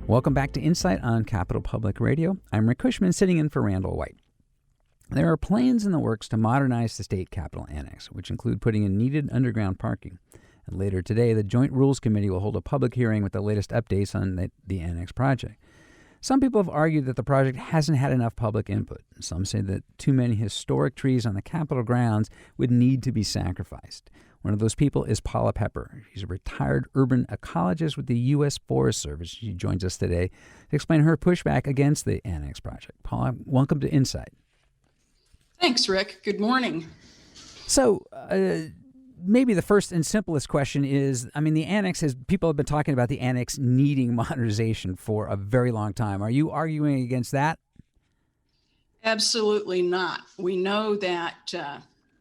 Welcome back to Insight on Capitol Public Radio. I'm Rick Cushman, sitting in for Randall White. There are plans in the works to modernize the state capitol annex, which include putting in needed underground parking. And later today, the Joint Rules Committee will hold a public hearing with the latest updates on the annex project. Some people have argued that the project hasn't had enough public input. Some say that too many historic trees on the Capitol grounds would need to be sacrificed. One of those people is Paula Peper. She's a retired urban ecologist with the U.S. Forest Service. She joins us today to explain her pushback against the annex project. Paula, welcome to Insight. Thanks, Rick. Good morning. So, maybe the first and simplest question is, the annex people have been talking about the annex needing modernization for a very long time. Are you arguing against that? Absolutely not. We know that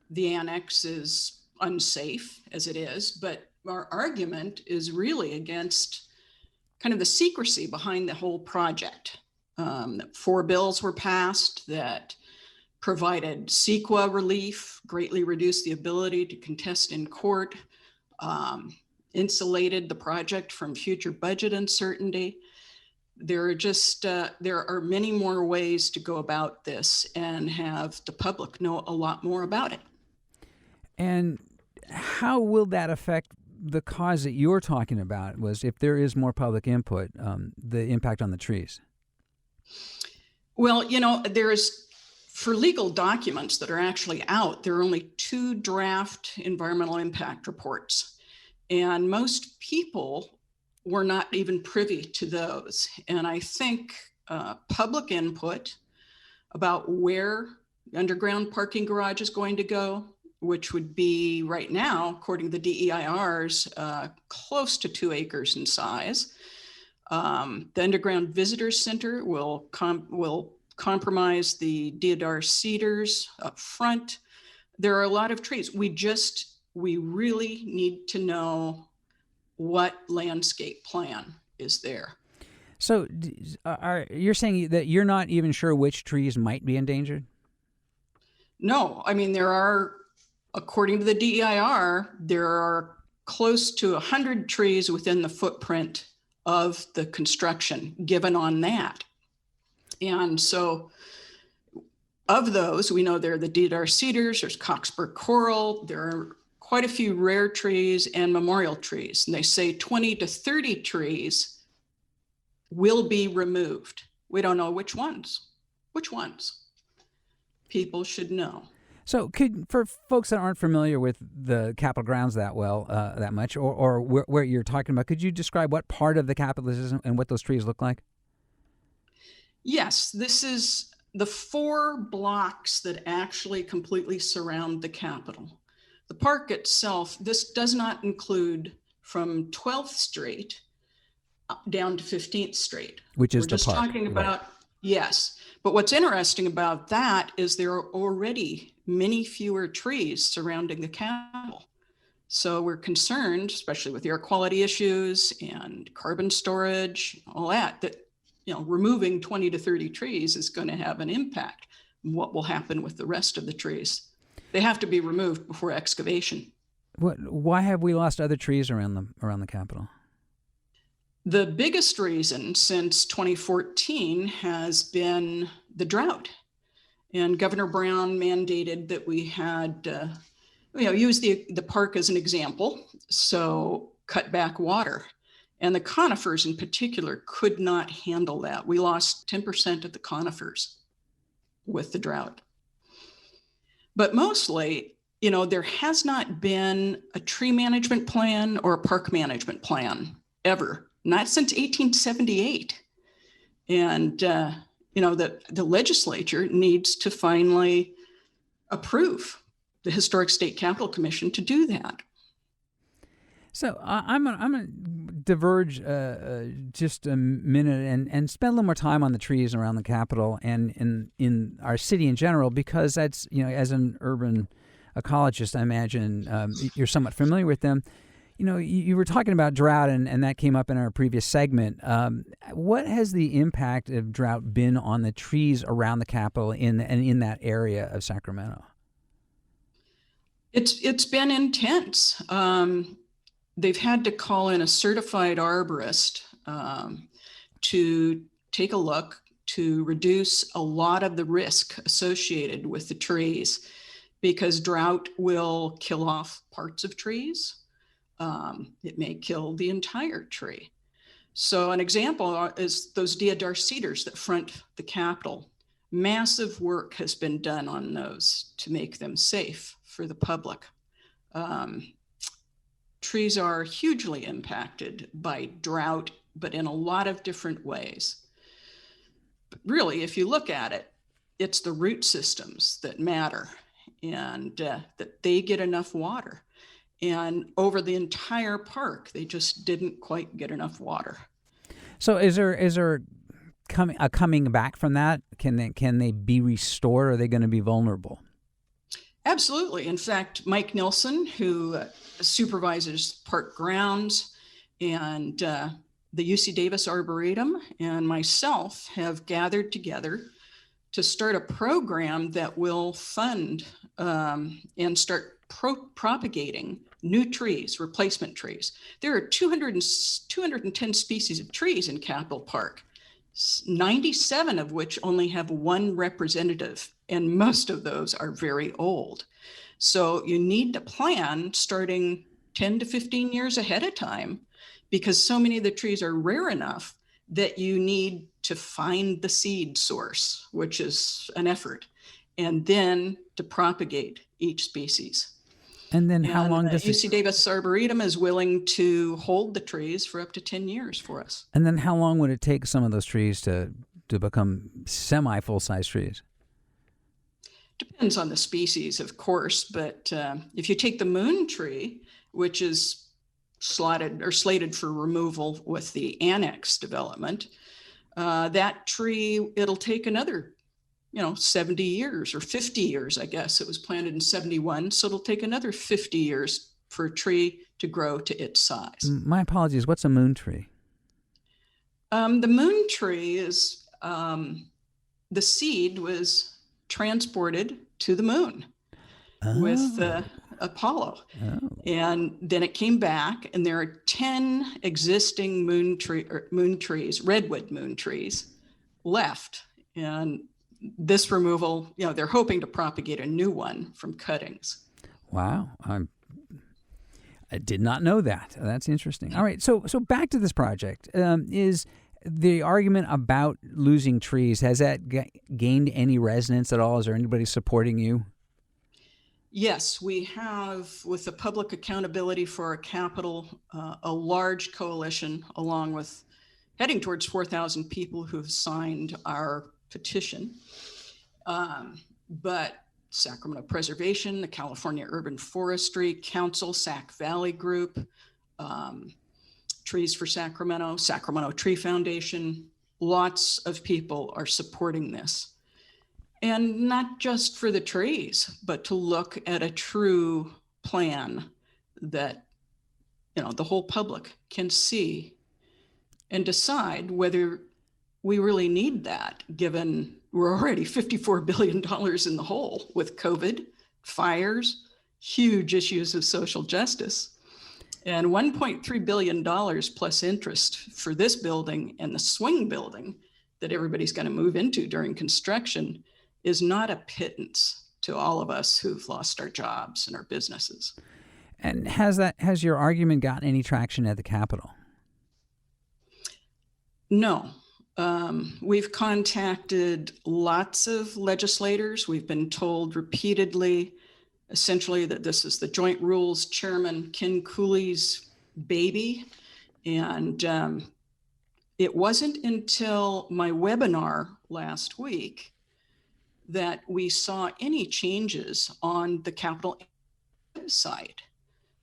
the annex is unsafe as it is, but our argument is really against kind of the secrecy behind the whole project. 4 bills were passed that provided CEQA relief, greatly reduced the ability to contest in court, insulated the project from future budget uncertainty. There are many more ways to go about this and have the public know a lot more about it. And how will that affect the cause that you're talking about, was if there is more public input, the impact on the trees? Well, for legal documents that are actually out, there are only 2 draft environmental impact reports. And most people were not even privy to those. And I think public input about where the underground parking garage is going to go, which would be right now, according to the DEIRs, close to 2 acres in size. The underground visitor center will compromise the deodar cedars up front. There are a lot of trees. We really need to know what landscape plan is there. So you're saying that you're not even sure which trees might be endangered? No, there are, according to the DEIR, there are close to 100 trees within the footprint of the construction given on that. And so of those, we know there are the deodar cedars, there's cockspur coral, there are quite a few rare trees and memorial trees. And they say 20 to 30 trees will be removed. We don't know which ones. Which ones? People should know. So for folks that aren't familiar with the Capitol grounds that much, or where you're talking about, could you describe what part of the Capitol is and what those trees look like? Yes, this is the 4 blocks that actually completely surround the Capitol. The park itself, this does not include from 12th Street down to 15th Street. Which is We're just talking about, right. Yes. But what's interesting about that is there are already many fewer trees surrounding the Capitol. So we're concerned, especially with air quality issues and carbon storage, all that removing 20 to 30 trees is going to have an impact. What will happen with the rest of the trees? They have to be removed before excavation. Why have we lost other trees around the Capitol? The biggest reason since 2014 has been the drought. And Governor Brown mandated that we had, use the park as an example, so cut back water. And the conifers in particular could not handle that. We lost 10% of the conifers with the drought. But mostly, there has not been a tree management plan or a park management plan ever, not since 1878. And, the legislature needs to finally approve the Historic State Capitol Commission to do that. So I'm going to diverge just a minute and spend a little more time on the trees around the Capitol and in our city in general, because that's, as an urban ecologist, I imagine you're somewhat familiar with them. You were talking about drought, and that came up in our previous segment. What has the impact of drought been on the trees around the Capitol in that area of Sacramento? It's been intense. They've had to call in a certified arborist to take a look to reduce a lot of the risk associated with the trees, because drought will kill off parts of trees. It may kill the entire tree. So an example is those deodar cedars that front the Capitol. Massive work has been done on those to make them safe for the public. Trees are hugely impacted by drought, but in a lot of different ways. But really, if you look at it, it's the root systems that matter, and that they get enough water. And over the entire park, they just didn't quite get enough water. So is there coming back from that? Can they be restored? Or are they going to be vulnerable? Absolutely. In fact, Mike Nilsson, who supervises park grounds, and the UC Davis Arboretum and myself have gathered together to start a program that will fund and start propagating new trees, replacement trees. There are 210 species of trees in Capitol Park, 97 of which only have one representative, and most of those are very old. So you need to plan starting 10 to 15 years ahead of time, because so many of the trees are rare enough that you need to find the seed source, which is an effort, and then to propagate each species. And then how long does UC Davis Arboretum is willing to hold the trees for up to 10 years for us. And then how long would it take some of those trees to become semi-full-size trees? Depends on the species, of course, but if you take the moon tree, which is slated for removal with the Annex development, that tree, it'll take another 70 years or 50 years, I guess. It was planted in 71, so it'll take another 50 years for a tree to grow to its size. My apologies. What's a moon tree? The moon tree is, the seed was transported to the moon with Apollo. And then it came back, and there are 10 existing redwood moon trees left. And this removal, they're hoping to propagate a new one from cuttings. Wow. I did not know that. That's interesting. All right. So back to this project. Is the argument about losing trees, has that gained any resonance at all? Is there anybody supporting you? Yes, we have, with the Public Accountability for Our Capital, a large coalition, along with heading towards 4,000 people who have signed our petition. But Sacramento Preservation, the California Urban Forestry Council, Sac Valley Group, Trees for Sacramento, Sacramento Tree Foundation, lots of people are supporting this. And not just for the trees, but to look at a true plan that, the whole public can see and decide whether we really need that, given we're already $54 billion in the hole with COVID, fires, huge issues of social justice, and $1.3 billion plus interest for this building and the swing building that everybody's going to move into during construction is not a pittance to all of us who've lost our jobs and our businesses. And has your argument gotten any traction at the Capitol? No. We've contacted lots of legislators. We've been told repeatedly, essentially, that this is the Joint Rules Chairman Ken Cooley's baby. And it wasn't until my webinar last week that we saw any changes on the Capitol website,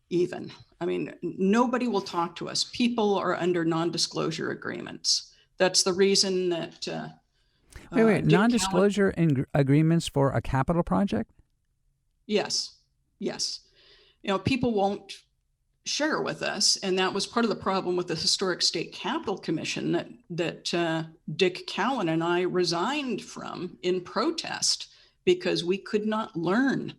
even. I mean, nobody will talk to us. People are under non-disclosure agreements. That's the reason that... Wait, non-disclosure agreements for a capital project? Yes. People won't share with us, and that was part of the problem with the Historic State Capitol Commission that Dick Cowan and I resigned from in protest, because we could not learn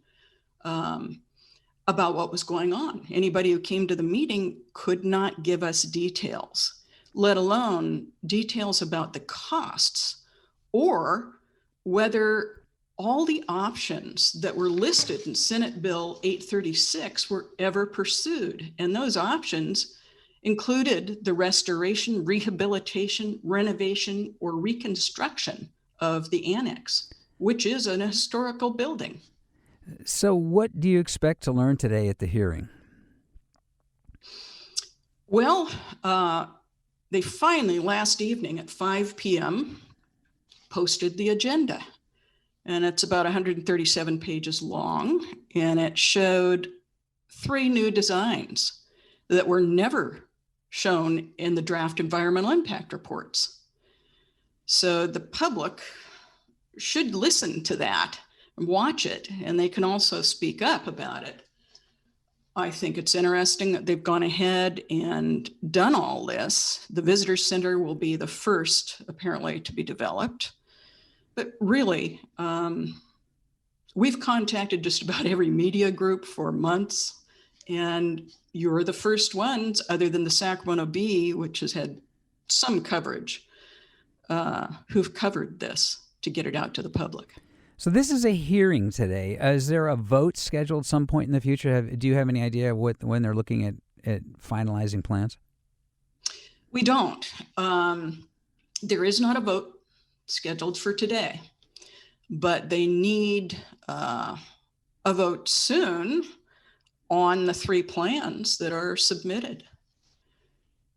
about what was going on. Anybody who came to the meeting could not give us details. let alone details about the costs or whether all the options that were listed in Senate Bill 836 were ever pursued. And those options included the restoration, rehabilitation, renovation, or reconstruction of the annex, which is an historical building. So what do you expect to learn today at the hearing? Well, they finally, last evening at 5 p.m., posted the agenda. And it's about 137 pages long, and it showed 3 new designs that were never shown in the draft environmental impact reports. So the public should listen to that and watch it, and they can also speak up about it. I think it's interesting that they've gone ahead and done all this. The visitor center will be the first, apparently, to be developed. But really, we've contacted just about every media group for months, and you're the first ones, other than the Sacramento Bee, which has had some coverage, who've covered this to get it out to the public. So this is a hearing today. Is there a vote scheduled some point in the future? Do you have any idea when they're looking at finalizing plans? We don't. There is not a vote scheduled for today, but they need a vote soon on the 3 plans that are submitted.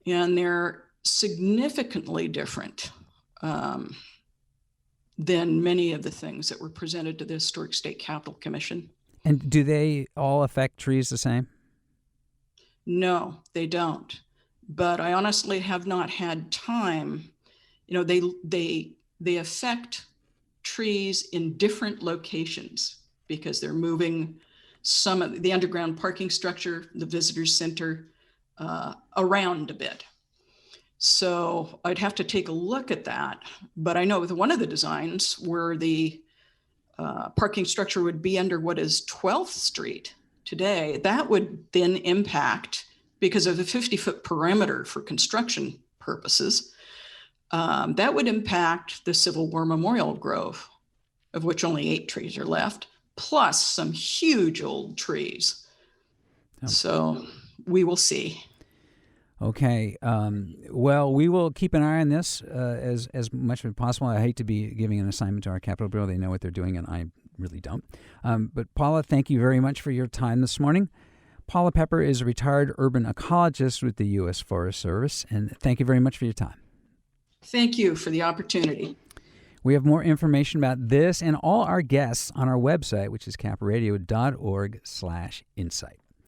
And they're significantly different than many of the things that were presented to the Historic State Capitol Commission. And do they all affect trees the same? No, they don't. But I honestly have not had time. You know, they affect trees in different locations because they're moving some of the underground parking structure, the visitor center, around a bit. So I'd have to take a look at that. But I know with one of the designs where the parking structure would be under what is 12th Street today, that would then impact, because of the 50-foot perimeter for construction purposes, that would impact the Civil War Memorial Grove, of which only 8 trees are left, plus some huge old trees. Oh. So we will see. Okay. Well, we will keep an eye on this as much as possible. I hate to be giving an assignment to our Capitol Bureau. They know what they're doing, and I really don't. But Paula, thank you very much for your time this morning. Paula Peper is a retired urban ecologist with the U.S. Forest Service, and thank you very much for your time. Thank you for the opportunity. We have more information about this and all our guests on our website, which is capradio.org/insight.